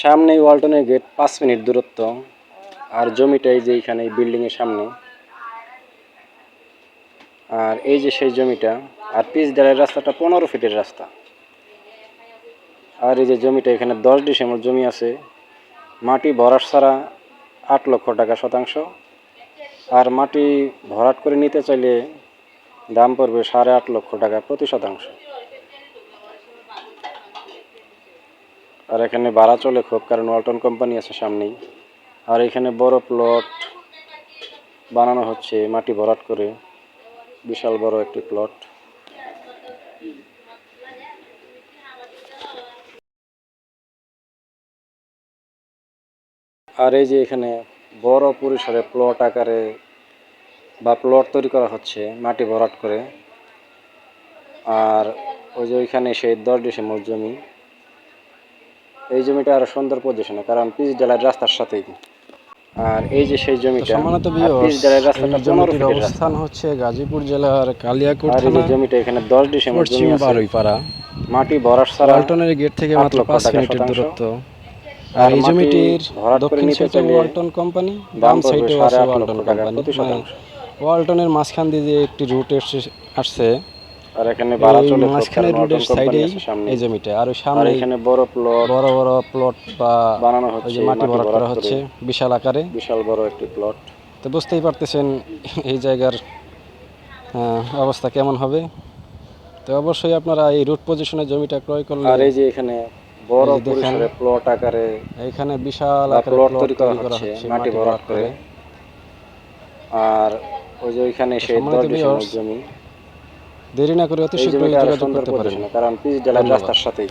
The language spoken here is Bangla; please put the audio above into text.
সামনেই ওয়ালটনের গেট, 5 মিনিট দূরত্ব। আর জমিটাই যে এইখানে বিল্ডিং এর সামনে। আর এই যে সেই জমিটা। আর পিচ ঢালাইয়ের রাস্তাটা 15 ফিটের রাস্তা। আর এই যে জমিটা, এখানে 10 ডিসেম্বর জমি আছে। মাটি ভরাট ছাড়া 8 লক্ষ টাকা শতাংশ। আর মাটি ভরাট করে নিতে চাইলে দাম পড়বে 8.5 লক্ষ টাকা প্রতি শতাংশ। আর এখানে ভাড়া চলে খুব, কারণ ওয়ালটন কোম্পানি আছে সামনেই। আর এখানে বড় প্লট বানানো হচ্ছে মাটি ভরাট করে, বিশাল বড় একটি প্লট। আর এই যে এখানে বড় পরিসরে প্লট আকারে বা প্লট তৈরি করা হচ্ছে মাটি ভরাট করে। আর ওই যে ওইখানে সেই 10 ডিসেম্বর জমি। এই জমিটা আরো সুন্দর পজিশনে, কারণ পিচ ঢালাইয়ের রাস্তার সাথেই। আর এই যে সেই জমিটা, সম্মানিত পিচ ঢালাইয়ের রাস্তাটা 15 জমিটির ফিটের রাস্তা। অবস্থান হচ্ছে গাজীপুর জেলার কালিয়াকোট আর এই যে থানা, জমিটা, এখানে 10 ডিসেম্বর জমি পশ্চিম আছে। বারুইপাড়া। মাটি ভরাট ছাড়া ওয়ালটনের গেট থেকে 8 মাত্র লক্ষ 5 টাকা মিনিটের শতাংশ। দূরত্ব। আর এই মাটি জমিটির ভরাট করে দক্ষিণ নিতে সাইডে চাইলে ওয়ালটন কোম্পানি, দাম বাম পড়বে সাইডেও আছে 8.5 ওয়ালটন লক্ষ টাকা কোম্পানি। প্রতি শতাংশ। ওয়ালটনের মাঝখান দিয়ে যে একটি রুট আসছে, আর এখানে ভাড়া এই চলে খুব, কারণ মাঝখানের ওয়ালটন রুটের কোম্পানি সাইডেই আছে সামনে। এই জমিটা। আর ওই আর সামনে এখানে বড় প্লট বড় বড় প্লট বা বানানো ওই হচ্ছে যে মাটি ভরাট করা হচ্ছে বিশাল আকারে। বিশাল বড় একটি প্লট। তো বুঝতেই পারতেছেন এই জায়গার অবস্থা কেমন হবে। তো অবশ্যই আপনারা এই রুট পজিশনে জমিটা ক্রয় করলে, আর এই যে এখানে বড় পরিসরে প্লট আকারে এইখানে বিশাল আকারে প্লট প্লট তৈরি তৈরি করা করা হচ্ছে হচ্ছে মাটি ভরাট করে। আর ওই যে ওইখানে সেই 10 ডিসেম্বর জমি। দেরি না করে অতি এই শীঘ্রই জমিটা আরো যোগাযোগ সুন্দর করতে পারেন। পজিশনে, কারণ পিচ ঢালাইয়ের ধন্যবাদ। রাস্তার সাথেই।